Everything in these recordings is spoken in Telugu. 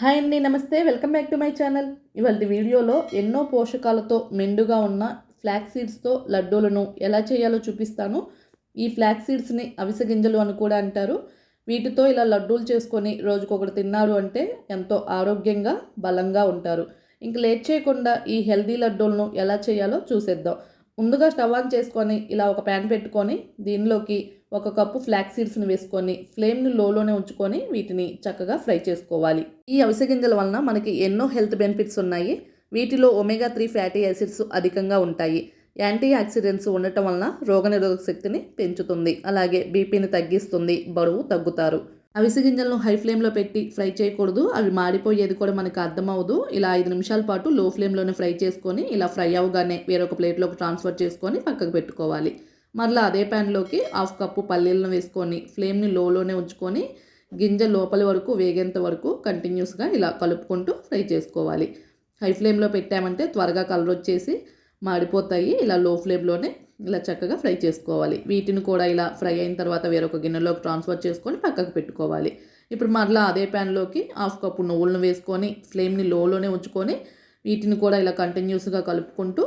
హాయ్ అండి, నమస్తే. Welcome back to my channel. ఇవాళ వీడియోలో ఎన్నో పోషకాలతో మెండుగా ఉన్న ఫ్లాక్స్ సీడ్స్తో లడ్డూలను ఎలా చేయాలో చూపిస్తాను. ఈ ఫ్లాక్స్ సీడ్స్ని అవిసె గింజలు అని కూడా అంటారు. వీటితో ఇలా లడ్డూలు చేసుకొని రోజుకొకటి తిన్నారు అంటే ఎంతో ఆరోగ్యంగా బలంగా ఉంటారు. ఇంక లేట్ చేయకుండా ఈ హెల్దీ లడ్డూలను ఎలా చేయాలో చూసేద్దాం. ముందుగా స్టవ్ ఆన్ చేసుకొని ఇలా ఒక ప్యాన్ పెట్టుకొని దీనిలోకి ఒక కప్పు ఫ్లాక్స్ సీడ్స్ని వేసుకొని ఫ్లేమ్ని లోలోనే ఉంచుకొని వీటిని చక్కగా ఫ్రై చేసుకోవాలి. ఈ అవిసె గింజల వలన మనకి ఎన్నో హెల్త్ బెనిఫిట్స్ ఉన్నాయి. వీటిలో ఒమేగా 3 ఫ్యాటీ యాసిడ్స్ అధికంగా ఉంటాయి. యాంటీ ఆక్సిడెంట్స్ ఉండటం వలన రోగనిరోధక శక్తిని పెంచుతుంది. అలాగే బీపీని తగ్గిస్తుంది, బరువు తగ్గుతారు. అవిసె గింజలను హై ఫ్లేమ్లో పెట్టి ఫ్రై చేయకూడదు. అవి మాడిపోయేది కూడా మనకు అర్థమవుదు. ఇలా 5 నిమిషాల పాటు లో ఫ్లేమ్లోనే ఫ్రై చేసుకొని ఇలా ఫ్రై అవగానే వేరొక ప్లేట్లోకి ట్రాన్స్ఫర్ చేసుకొని పక్కకు పెట్టుకోవాలి. మరలా అదే ప్యాన్లోకి 1/2 కప్పు పల్లీలను వేసుకొని ఫ్లేమ్ని లోలోనే ఉంచుకొని గింజ లోపలి వరకు వేగేంత వరకు కంటిన్యూస్గా ఇలా కలుపుకుంటూ ఫ్రై చేసుకోవాలి. హై ఫ్లేమ్లో పెట్టామంటే త్వరగా కలర్ వచ్చేసి మాడిపోతాయి. ఇలా లో ఫ్లేమ్లోనే ఇలా చక్కగా ఫ్రై చేసుకోవాలి. వీటిని కూడా ఇలా ఫ్రై అయిన తర్వాత వేరొక గిన్నెలోకి ట్రాన్స్ఫర్ చేసుకొని పక్కకు పెట్టుకోవాలి. ఇప్పుడు మరలా అదే ప్యాన్లోకి 1/2 కప్పు నువ్వులను వేసుకొని ఫ్లేమ్ని లోలోనే ఉంచుకొని వీటిని కూడా ఇలా కంటిన్యూస్గా కలుపుకుంటూ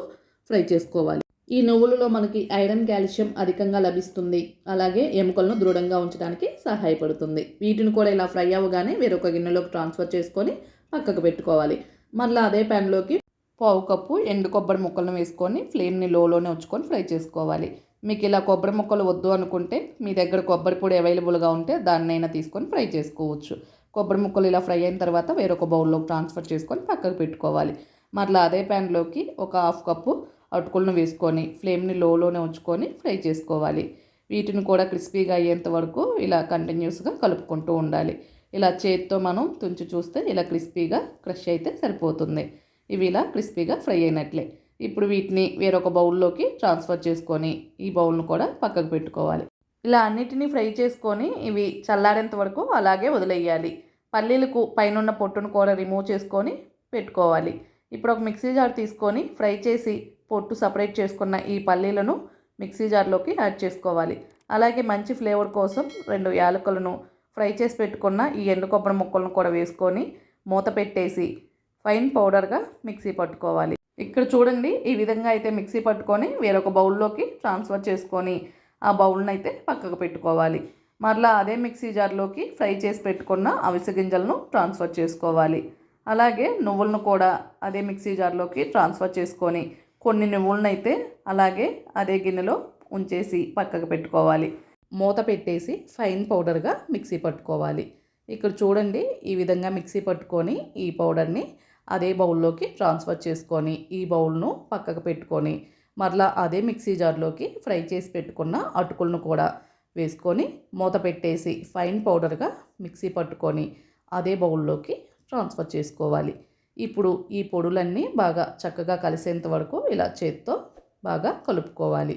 ఫ్రై చేసుకోవాలి. ఈ నువ్వులలో మనకి ఐరన్, కాల్షియం అధికంగా లభిస్తుంది. అలాగే ఎముకలను దృఢంగా ఉంచడానికి సహాయపడుతుంది. వీటిని కూడా ఇలా ఫ్రై అవ్వగానే వేరొక గిన్నెలోకి ట్రాన్స్ఫర్ చేసుకొని పక్కకు పెట్టుకోవాలి. మరలా అదే ప్యాన్లోకి 1/2 కప్పు ఎండు కొబ్బరి ముక్కలను వేసుకొని ఫ్లేమ్ని లోలోనే ఉంచుకొని ఫ్రై చేసుకోవాలి. మీకు ఇలా కొబ్బరి ముక్కలు వద్దు అనుకుంటే మీ దగ్గర కొబ్బరి పొడి అవైలబుల్గా ఉంటే దాన్నైనా తీసుకొని ఫ్రై చేసుకోవచ్చు. కొబ్బరి ముక్కలు ఇలా ఫ్రై అయిన తర్వాత వేరొక బౌల్లోకి ట్రాన్స్ఫర్ చేసుకొని పక్కకు పెట్టుకోవాలి. మరలా అదే ప్యాన్లోకి ఒక 1/2 కప్పు అటుకులను వేసుకొని ఫ్లేమ్ని లోలోనే ఉంచుకొని ఫ్రై చేసుకోవాలి. వీటిని కూడా క్రిస్పీగా అయ్యేంత వరకు ఇలా కంటిన్యూస్గా కలుపుకుంటూ ఉండాలి. ఇలా చేతితో మనం తుంచి చూస్తే ఇలా క్రిస్పీగా క్రష్ అయితే సరిపోతుంది. ఇవి ఇలా క్రిస్పీగా ఫ్రై అయినట్లే. ఇప్పుడు వీటిని వేరొక బౌల్లోకి ట్రాన్స్ఫర్ చేసుకొని ఈ బౌల్ను కూడా పక్కకు పెట్టుకోవాలి. ఇలా అన్నిటినీ ఫ్రై చేసుకొని ఇవి చల్లారేంత వరకు అలాగే వదిలేయాలి. పల్లీలకు పైనున్న పొట్టును కూడా రిమూవ్ చేసుకొని పెట్టుకోవాలి. ఇప్పుడు ఒక మిక్సీ జార్ తీసుకొని ఫ్రై చేసి పొట్టు సపరేట్ చేసుకున్న ఈ పల్లీలను మిక్సీ జార్లోకి యాడ్ చేసుకోవాలి. అలాగే మంచి ఫ్లేవర్ కోసం 2 యాలకులను ఫ్రై చేసి పెట్టుకున్న ఈ ఎండు కొబ్బరి ముక్కలను కూడా వేసుకొని మూత పెట్టేసి ఫైన్ పౌడర్గా మిక్సీ పట్టుకోవాలి. ఇక్కడ చూడండి, ఈ విధంగా అయితే మిక్సీ పట్టుకొని వేరొక బౌల్లోకి ట్రాన్స్ఫర్ చేసుకొని ఆ బౌల్ని అయితే పక్కకు పెట్టుకోవాలి. మరలా అదే మిక్సీ జార్లోకి ఫ్రై చేసి పెట్టుకున్న అవిసె గింజలను ట్రాన్స్ఫర్ చేసుకోవాలి. అలాగే నువ్వులను కూడా అదే మిక్సీ జార్లోకి ట్రాన్స్ఫర్ చేసుకొని కొన్ని నువ్వులను అయితే అలాగే అదే గిన్నెలో ఉంచేసి పక్కకు పెట్టుకోవాలి. మూత పెట్టేసి ఫైన్ పౌడర్గా మిక్సీ పట్టుకోవాలి. ఇక్కడ చూడండి, ఈ విధంగా మిక్సీ పట్టుకొని ఈ పౌడర్ని అదే బౌల్లోకి ట్రాన్స్ఫర్ చేసుకొని ఈ బౌల్ను పక్కకు పెట్టుకొని మరలా అదే మిక్సీ జార్లోకి ఫ్రై చేసి పెట్టుకున్న అటుకులను కూడా వేసుకొని మూత పెట్టేసి ఫైన్ పౌడర్గా మిక్సీ పట్టుకొని అదే బౌల్లోకి ట్రాన్స్ఫర్ చేసుకోవాలి. ఇప్పుడు ఈ పొడులన్నీ బాగా చక్కగా కలిసేంత వరకు ఇలా చేత్తో బాగా కలుపుకోవాలి.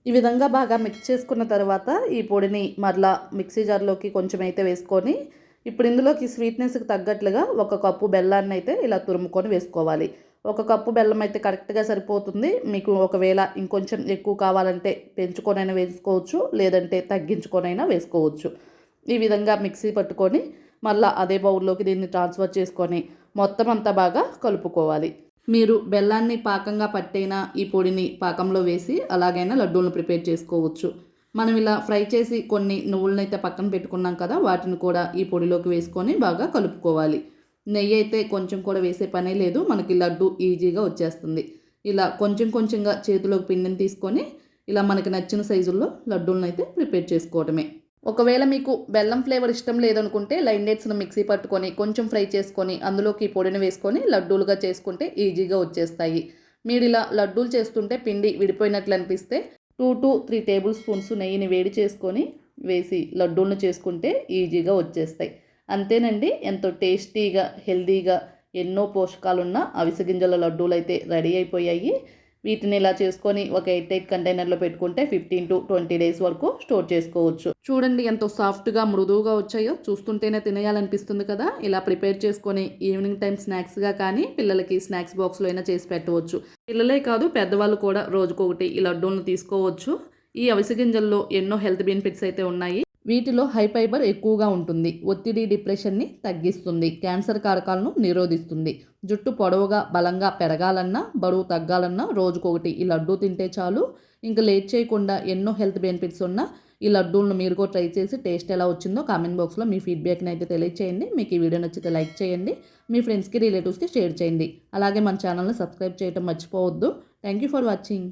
ఈ విధంగా బాగా మిక్స్ చేసుకున్న తర్వాత ఈ పొడిని మరలా మిక్సీ జార్లోకి కొంచెం అయితే వేసుకొని ఇప్పుడు ఇందులోకి స్వీట్నెస్కి తగ్గట్లుగా 1 కప్పు బెల్లాన్ని అయితే ఇలా తురుముకొని వేసుకోవాలి. 1 కప్పు బెల్లం అయితే కరెక్ట్గా సరిపోతుంది. మీకు ఒకవేళ ఇంకొంచెం ఎక్కువ కావాలంటే పెంచుకొనైనా వేసుకోవచ్చు, లేదంటే తగ్గించుకొనైనా వేసుకోవచ్చు. ఈ విధంగా మిక్సీ పట్టుకొని మళ్ళీ అదే బౌల్లోకి దీన్ని ట్రాన్స్ఫర్ చేసుకొని మొత్తం అంతా బాగా కలుపుకోవాలి. మీరు బెల్లాన్ని పాకంగా పట్టైనా ఈ పొడిని పాకంలో వేసి అలాగైనా లడ్డూలను ప్రిపేర్ చేసుకోవచ్చు. మనం ఇలా ఫ్రై చేసి కొన్ని నువ్వులను అయితే పక్కన పెట్టుకున్నాం కదా, వాటిని కూడా ఈ పొడిలోకి వేసుకొని బాగా కలుపుకోవాలి. నెయ్యి అయితే కొంచెం కూడా వేసే పనే లేదు, మనకి లడ్డు ఈజీగా వచ్చేస్తుంది. ఇలా కొంచెం కొంచెంగా చేతిలోకి పిండిని తీసుకొని ఇలా మనకి నచ్చిన సైజుల్లో లడ్డూలను అయితే ప్రిపేర్ చేసుకోవటమే. ఒకవేళ మీకు బెల్లం ఫ్లేవర్ ఇష్టం లేదనుకుంటే లైన్ డేట్స్ను మిక్సీ పట్టుకొని కొంచెం ఫ్రై చేసుకొని అందులోకి పొడిని వేసుకొని లడ్డూలుగా చేసుకుంటే ఈజీగా వచ్చేస్తాయి. మీరు ఇలా లడ్డూలు చేస్తుంటే పిండి విడిపోయినట్లు అనిపిస్తే 2 to 3 టేబుల్ స్పూన్స్ నెయ్యిని వేడి చేసుకొని వేసి లడ్డూలను చేసుకుంటే ఈజీగా వచ్చేస్తాయి. అంతేనండి, ఎంతో టేస్టీగా హెల్తీగా ఎన్నో పోషకాలున్న అవిసె గింజల లడ్డూలు అయితే రెడీ అయిపోయాయి. వీటిని ఇలా చేసుకొని ఒక 8 కంటైనర్లో పెట్టుకుంటే 15 to 20 డేస్ వరకు స్టోర్ చేసుకోవచ్చు. చూడండి ఎంతో సాఫ్ట్గా మృదువుగా వచ్చాయో, చూస్తుంటేనే తినేయాలనిపిస్తుంది కదా. ఇలా ప్రిపేర్ చేసుకొని ఈవినింగ్ టైం స్నాక్స్గా కానీ పిల్లలకి స్నాక్స్ బాక్స్లో అయినా చేసి పెట్టవచ్చు. పిల్లలే కాదు పెద్దవాళ్ళు కూడా రోజుకొకటి ఈ లడ్డూలను తీసుకోవచ్చు. ఈ అవిసె గింజల్లో ఎన్నో హెల్త్ బెనిఫిట్స్ అయితే ఉన్నాయి. వీటిలో హై ఫైబర్ ఎక్కువగా ఉంటుంది. ఒత్తిడి, డిప్రెషన్ని తగ్గిస్తుంది. క్యాన్సర్ కారకాలను నిరోధిస్తుంది. జుట్టు పొడవుగా బలంగా పెరగాలన్నా, బరువు తగ్గాలన్నా రోజుకొకటి ఈ లడ్డూ తింటే చాలు. ఇంకా లేట్ చేయకుండా ఎన్నో హెల్త్ బెనిఫిట్స్ ఉన్న ఈ లడ్డూలను మీరు కూడా ట్రై చేసి టేస్ట్ ఎలా వచ్చిందో కామెంట్ బాక్స్లో మీ ఫీడ్బ్యాక్ని అయితే తెలియచేయండి. మీకు ఈ వీడియో నచ్చితే లైక్ చేయండి. మీ ఫ్రెండ్స్కి, రిలేటివ్స్కి షేర్ చేయండి. అలాగే మన ఛానల్ని సబ్స్క్రైబ్ చేయడం మర్చిపోవద్దు. Thank you for watching.